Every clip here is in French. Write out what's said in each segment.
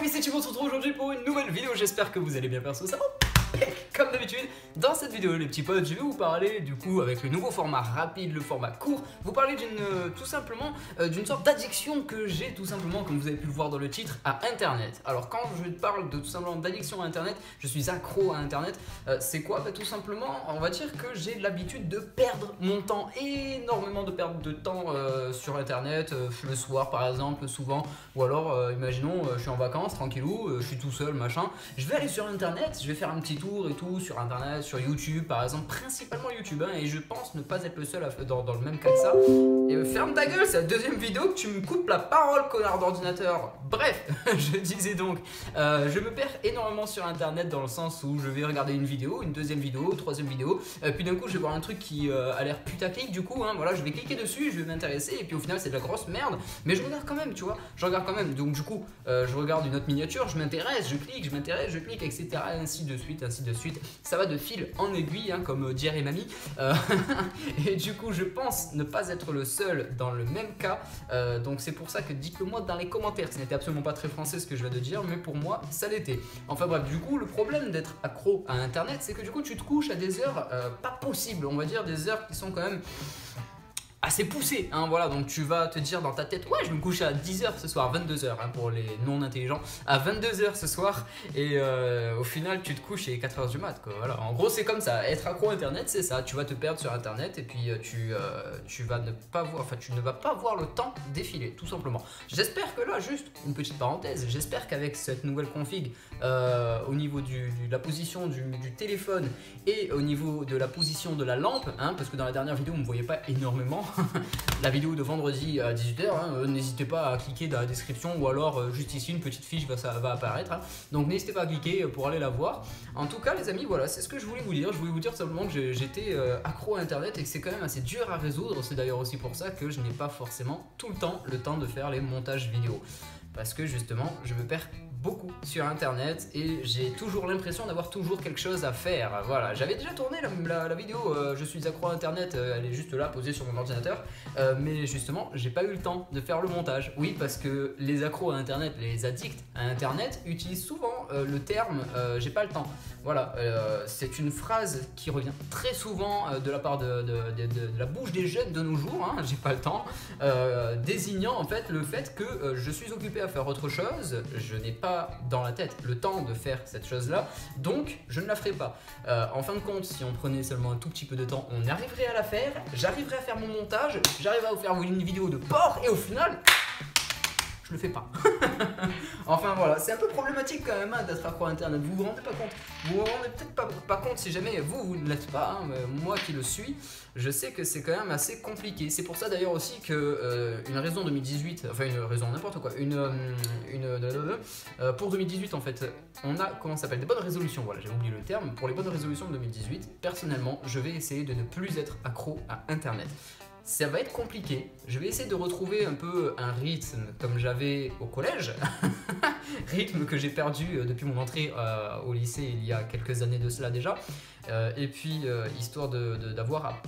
Salut, c'est Thibaut, on se retrouve aujourd'hui pour une nouvelle vidéo. J'espère que vous allez bien, perso, ça va. Comme d'habitude, dans cette vidéo, les petits potes, je vais vous parler du coup avec le nouveau format rapide, le format court, vous parler tout simplement d'une sorte d'addiction que j'ai tout simplement, comme vous avez pu le voir dans le titre, à Internet. Alors quand je parle de tout simplement d'addiction à Internet, je suis accro à Internet. C'est quoi? Tout simplement, on va dire que j'ai l'habitude de perdre mon temps, énormément de perte de temps sur Internet, le soir par exemple, souvent, ou alors imaginons, je suis en vacances, tranquillou, je suis tout seul, machin, je vais aller sur Internet, je vais faire un petit tour et tout sur Internet, sur YouTube par exemple, principalement YouTube, hein, et je pense ne pas être le seul dans le même cas que ça. Et ferme ta gueule, c'est la deuxième vidéo que tu me coupes la parole, connard d'ordinateur. Bref, je disais donc, je me perds énormément sur Internet dans le sens où je vais regarder une vidéo, une deuxième vidéo, troisième vidéo, puis d'un coup je vais voir un truc qui a l'air putaclic, du coup, hein, voilà, je vais cliquer dessus, je vais m'intéresser, et puis au final c'est de la grosse merde, mais je regarde quand même, tu vois, je regarde quand même, donc du coup, je regarde une autre miniature, je m'intéresse, je clique, je m'intéresse, je clique, etc., ainsi de suite, ainsi de suite. Ça va de fil en aiguille, hein, comme dirait mamie. Et du coup, je pense ne pas être le seul dans le même cas. Donc c'est pour ça que dites-le moi dans les commentaires. Ce n'était absolument pas très français ce que je viens de dire, mais pour moi, ça l'était. Enfin bref, du coup, le problème d'être accro à Internet, c'est que du coup, tu te couches à des heures pas possibles. On va dire des heures qui sont quand même assez poussé, hein, voilà, donc tu vas te dire dans ta tête, ouais, je vais me coucher à 10h ce soir, 22h, hein, pour les non intelligents, à 22h ce soir, et au final tu te couches et 4h du mat, quoi, voilà, en gros c'est comme ça, être accro à Internet c'est ça, tu vas te perdre sur Internet et puis tu vas ne pas voir, enfin tu ne vas pas voir le temps défiler, tout simplement. J'espère que là, juste une petite parenthèse, j'espère qu'avec cette nouvelle config, au niveau de la position du téléphone et au niveau de la position de la lampe, hein, parce que dans la dernière vidéo on ne me voyait pas énormément, la vidéo de vendredi à 18h, hein, n'hésitez pas à cliquer dans la description ou alors juste ici une petite fiche va apparaître, hein, donc n'hésitez pas à cliquer pour aller la voir. En tout cas les amis, voilà, c'est ce que je voulais vous dire. Je voulais vous dire simplement que j'étais accro à Internet et que c'est quand même assez dur à résoudre. C'est d'ailleurs aussi pour ça que je n'ai pas forcément tout le temps de faire les montages vidéo, parce que justement je me perds beaucoup sur Internet et j'ai toujours l'impression d'avoir toujours quelque chose à faire. Voilà, j'avais déjà tourné la vidéo je suis accro à Internet, elle est juste là posée sur mon ordinateur, mais justement j'ai pas eu le temps de faire le montage. Oui, parce que les accros à Internet, les addicts à Internet utilisent souvent le terme j'ai pas le temps. Voilà, c'est une phrase qui revient très souvent de la part de la bouche des jeunes de nos jours, hein, j'ai pas le temps, désignant en fait le fait que je suis occupé à faire autre chose, je n'ai pas dans la tête le temps de faire cette chose là, donc je ne la ferai pas. En fin de compte, si on prenait seulement un tout petit peu de temps, on arriverait à la faire, j'arriverais à faire mon montage, j'arriverais à vous faire une vidéo de porc et au final je le fais pas. Enfin voilà, c'est un peu problématique quand même, hein, d'être accro à Internet, vous vous rendez pas compte. Vous vous rendez peut-être pas compte si jamais vous ne l'êtes pas, hein, moi qui le suis, je sais que c'est quand même assez compliqué. C'est pour ça d'ailleurs aussi que une raison 2018, enfin une raison n'importe quoi, pour 2018 en fait, on a, comment ça s'appelle, des bonnes résolutions, voilà, j'ai oublié le terme, pour les bonnes résolutions de 2018, personnellement, je vais essayer de ne plus être accro à Internet. Ça va être compliqué, je vais essayer de retrouver un peu un rythme comme j'avais au collège, rythme que j'ai perdu depuis mon entrée au lycée il y a quelques années de cela déjà, et puis histoire d'avoir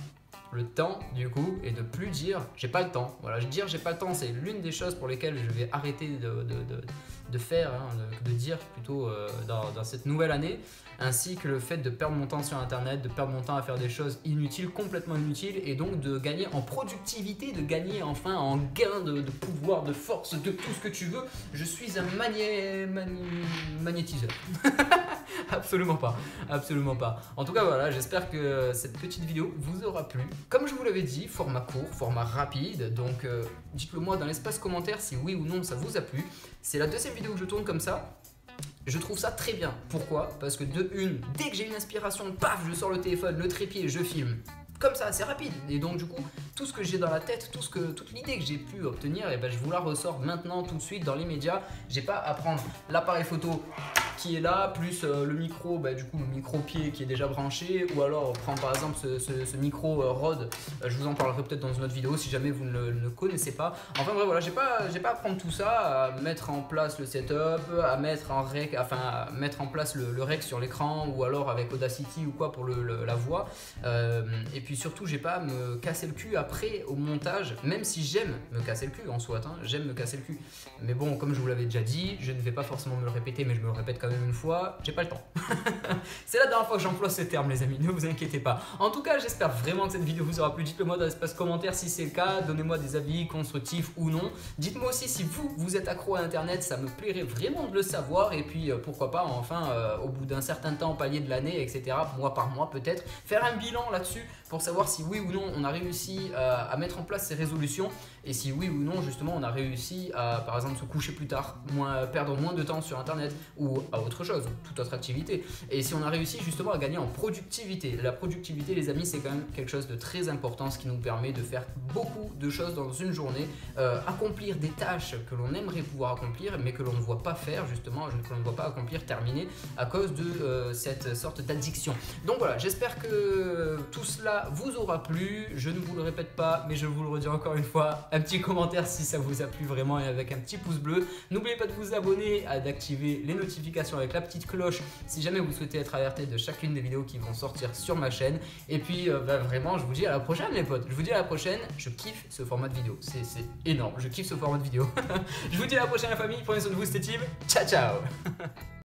le temps du coup et de plus dire j'ai pas le temps. Voilà, dire j'ai pas le temps, c'est l'une des choses pour lesquelles je vais arrêter de faire, hein, de dire plutôt dans cette nouvelle année, ainsi que le fait de perdre mon temps sur Internet, de perdre mon temps à faire des choses inutiles, complètement inutiles, et donc de gagner en productivité, de gagner enfin en gain de pouvoir, de force, de tout ce que tu veux. Je suis un magnétiseur. Absolument pas, absolument pas. En tout cas voilà, j'espère que cette petite vidéo vous aura plu. Comme je vous l'avais dit, format court, format rapide, donc dites-le moi dans l'espace commentaire si oui ou non ça vous a plu. C'est la deuxième vidéo que je tourne comme ça. Je trouve ça très bien. Pourquoi? Parce que de une, dès que j'ai une inspiration, paf, je sors le téléphone, le trépied, je filme. Comme ça, c'est rapide. Et donc du coup, tout ce que j'ai dans la tête, toute l'idée que j'ai pu obtenir, et ben, je vous la ressors maintenant, tout de suite, dans l'immédiat. J'ai pas à prendre l'appareil photo qui est là, plus le micro, du coup le micro pied qui est déjà branché, ou alors prendre par exemple ce micro Rode, je vous en parlerai peut-être dans une autre vidéo si jamais vous ne le connaissez pas. Enfin bref voilà, j'ai pas à prendre tout ça, à mettre en place le setup, à mettre en place le rec sur l'écran, ou alors avec Audacity ou quoi pour la voix, et puis surtout j'ai pas à me casser le cul après au montage, même si j'aime me casser le cul en soit, j'aime me casser le cul, mais bon, comme je vous l'avais déjà dit, je ne vais pas forcément me le répéter, mais je me le répète quand même une fois, j'ai pas le temps. C'est la dernière fois que j'emploie ce terme les amis, ne vous inquiétez pas. En tout cas, j'espère vraiment que cette vidéo vous aura plu. Dites-le moi dans l'espace commentaire si c'est le cas, donnez-moi des avis constructifs ou non. Dites-moi aussi si vous êtes accro à internet, ça me plairait vraiment de le savoir, et puis pourquoi pas enfin au bout d'un certain temps, palier de l'année, etc., mois par mois peut-être, faire un bilan là-dessus pour savoir si oui ou non on a réussi à mettre en place ces résolutions, et si oui ou non justement on a réussi à par exemple se coucher plus tard, perdre moins de temps sur internet ou à autre chose, toute autre activité, et si on a réussi justement à gagner en productivité. La productivité les amis, c'est quand même quelque chose de très important, ce qui nous permet de faire beaucoup de choses dans une journée, accomplir des tâches que l'on aimerait pouvoir accomplir mais que l'on ne voit pas faire justement, que l'on ne voit pas accomplir, terminer à cause de cette sorte d'addiction. Donc voilà, j'espère que tout cela vous aura plu. Je ne vous le répète pas, mais je vous le redis encore une fois, un petit commentaire si ça vous a plu vraiment, et avec un petit pouce bleu. N'oubliez pas de vous abonner, d'activer les notifications avec la petite cloche si jamais vous souhaitez être alerté de chacune des vidéos qui vont sortir sur ma chaîne. Et puis vraiment, je vous dis à la prochaine les potes, je vous dis à la prochaine. Je kiffe ce format de vidéo, c'est énorme, je kiffe ce format de vidéo. Je vous dis à la prochaine la famille, prenez soin de vous, c'était Tim, ciao ciao.